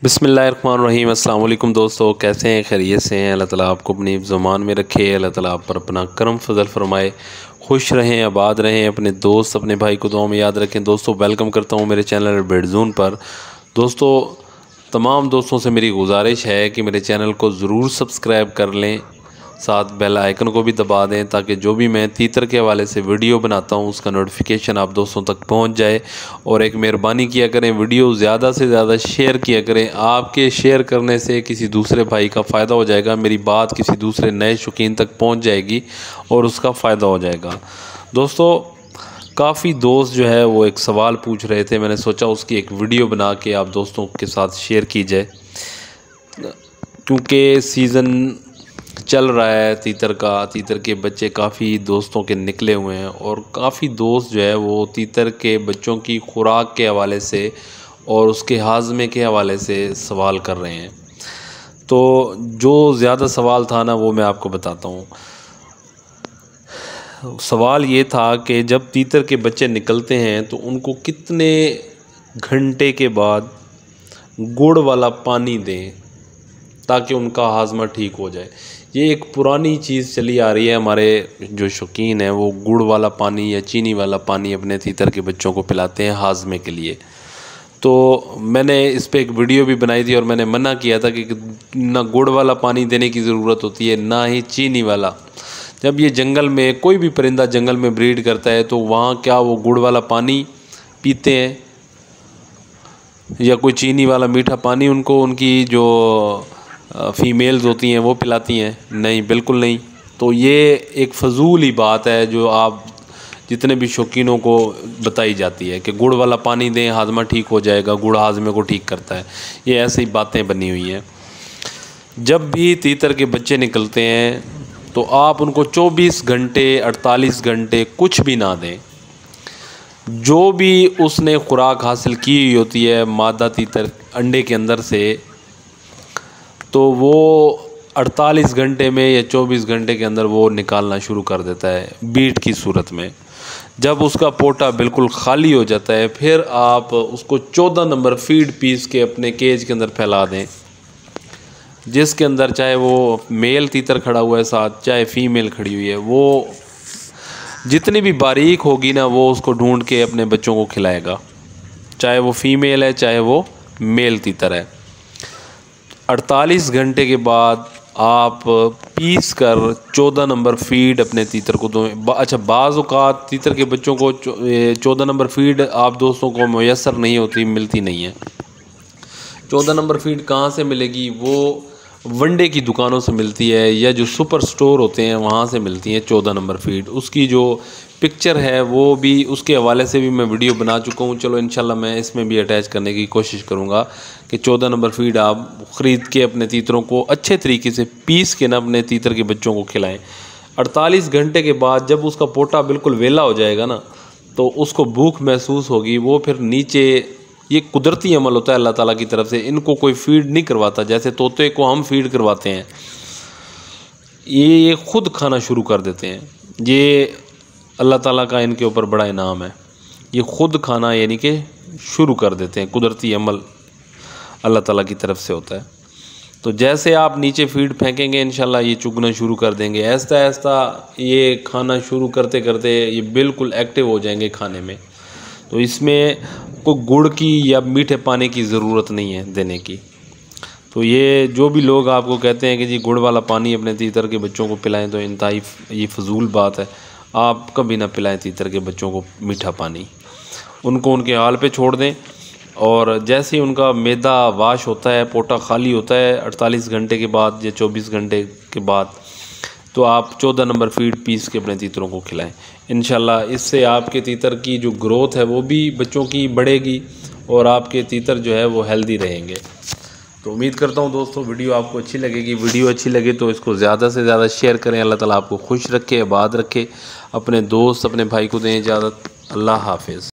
बिस्मिल्लाहिर्रहमानिर्रहीम। अस्सलाम वालेकुम दोस्तों, कैसे हैं? खैरियत से हैं? अल्लाह ताला आपको अपनी ज़ुबान में रखे, अल्लाह ताला आप पर अपना करम फजल फरमाए, खुश रहें, आबाद रहें। अपने दोस्त अपने भाई को दुआ में याद रखें। दोस्तों, वेलकम करता हूँ मेरे चैनल बेड ज़ोन पर। दोस्तों, तमाम दोस्तों से मेरी गुजारिश है कि मेरे चैनल को ज़रूर सब्सक्राइब कर लें, साथ बेल आइकन को भी दबा दें ताकि जो भी मैं तीतर के हवाले से वीडियो बनाता हूं उसका नोटिफिकेशन आप दोस्तों तक पहुंच जाए। और एक मेहरबानी किया करें, वीडियो ज़्यादा से ज़्यादा शेयर किया करें। आपके शेयर करने से किसी दूसरे भाई का फ़ायदा हो जाएगा, मेरी बात किसी दूसरे नए शौकीन तक पहुंच जाएगी और उसका फ़ायदा हो जाएगा। दोस्तों, काफ़ी दोस्त जो है वो एक सवाल पूछ रहे थे, मैंने सोचा उसकी एक वीडियो बना के आप दोस्तों के साथ शेयर की जाए। क्योंकि सीज़न चल रहा है तीतर के बच्चे काफ़ी दोस्तों के निकले हुए हैं और काफ़ी दोस्त जो है वो तीतर के बच्चों की खुराक के हवाले से और उसके हाजमे के हवाले से सवाल कर रहे हैं। तो जो ज़्यादा सवाल था ना वो मैं आपको बताता हूँ। सवाल ये था कि जब तीतर के बच्चे निकलते हैं तो उनको कितने घंटे के बाद गुड़ वाला पानी दें ताकि उनका हाजमा ठीक हो जाए। ये एक पुरानी चीज़ चली आ रही है, हमारे जो शौकीन हैं वो गुड़ वाला पानी या चीनी वाला पानी अपने तीतर के बच्चों को पिलाते हैं हाजमे के लिए। तो मैंने इस पे एक वीडियो भी बनाई थी और मैंने मना किया था कि ना गुड़ वाला पानी देने की ज़रूरत होती है ना ही चीनी वाला। जब ये जंगल में कोई भी परिंदा जंगल में ब्रीड करता है तो वहाँ क्या वो गुड़ वाला पानी पीते हैं या कोई चीनी वाला मीठा पानी उनको उनकी जो फ़ीमेल्स होती हैं वो पिलाती हैं? नहीं, बिल्कुल नहीं। तो ये एक फ़जूल ही बात है जो आप जितने भी शौकीनों को बताई जाती है कि गुड़ वाला पानी दें हाजमा ठीक हो जाएगा, गुड़ हाजमे को ठीक करता है। ये ऐसी बातें बनी हुई हैं। जब भी तीतर के बच्चे निकलते हैं तो आप उनको 24 घंटे 48 घंटे कुछ भी ना दें। जो भी उसने खुराक हासिल की हुई होती है मादा तीतर अंडे के अंदर से, तो वो 48 घंटे में या 24 घंटे के अंदर वो निकालना शुरू कर देता है बीट की सूरत में। जब उसका पोटा बिल्कुल खाली हो जाता है फिर आप उसको 14 नंबर फीड पीस के अपने केज के अंदर फैला दें, जिसके अंदर चाहे वो मेल तीतर खड़ा हुआ है साथ चाहे फीमेल खड़ी हुई है, वो जितनी भी बारीक होगी ना वो उसको ढूंढ के अपने बच्चों को खिलाएगा, चाहे वो फीमेल है चाहे वो मेल तीतर है। 48 घंटे के बाद आप पीस कर 14 नंबर फीड अपने तीतर को दो। अच्छा, बाज़ औक़ात तीतर के बच्चों को 14 नंबर फीड आप दोस्तों को मुयस्सर नहीं होती, मिलती नहीं है। 14 नंबर फीड कहाँ से मिलेगी? वो वनडे की दुकानों से मिलती है या जो सुपर स्टोर होते हैं वहाँ से मिलती है 14 नंबर फीड। उसकी जो पिक्चर है वो भी उसके हवाले से भी मैं वीडियो बना चुका हूँ। चलो इंशाल्लाह मैं इसमें भी अटैच करने की कोशिश करूँगा कि 14 नंबर फीड आप ख़रीद के अपने तीतरों को अच्छे तरीके से पीस के ना अपने तीतर के बच्चों को खिलाएँ। 48 घंटे के बाद जब उसका पोटा बिल्कुल वेला हो जाएगा ना तो उसको भूख महसूस होगी। वो फिर नीचे, ये कुदरती अमल होता है अल्लाह ताला की तरफ से, इनको कोई फ़ीड नहीं करवाता जैसे तोते को हम फ़ीड करवाते हैं। ये ख़ुद खाना शुरू कर देते हैं। ये अल्लाह ताला का इनके ऊपर बड़ा इनाम है। ये ख़ुद खाना यानी कि शुरू कर देते हैं, कुदरती अमल अल्लाह ताला की तरफ से होता है। तो जैसे आप नीचे फ़ीड फेंकेंगे इंशाल्लाह ये चुगना शुरू कर देंगे। ऐसा ऐसा ये खाना शुरू करते करते ये बिल्कुल एक्टिव हो जाएंगे खाने में। तो इसमें कोई गुड़ की या मीठे पानी की ज़रूरत नहीं है देने की। तो ये जो भी लोग आपको कहते हैं कि जी गुड़ वाला पानी अपने तीतर के बच्चों को पिलाएं, तो इंतहाई ये फ़जूल बात है। आप कभी ना पिलाएं तीतर के बच्चों को मीठा पानी, उनको उनके हाल पे छोड़ दें। और जैसे ही उनका मैदा वाश होता है, पोटा खाली होता है 48 घंटे के बाद या 24 घंटे के बाद, तो आप 14 नंबर फीड पीस के अपने तीतरों को खिलाएं। इंशाल्लाह इससे आपके तीतर की जो ग्रोथ है वो भी बच्चों की बढ़ेगी और आपके तीतर जो है वो हेल्दी रहेंगे। तो उम्मीद करता हूँ दोस्तों वीडियो आपको अच्छी लगेगी। वीडियो अच्छी लगे तो इसको ज़्यादा से ज़्यादा शेयर करें। अल्लाह ताला आपको खुश रखे, आबाद रखे। अपने दोस्त अपने भाई को दें इजाज़त। अल्लाह हाफिज़।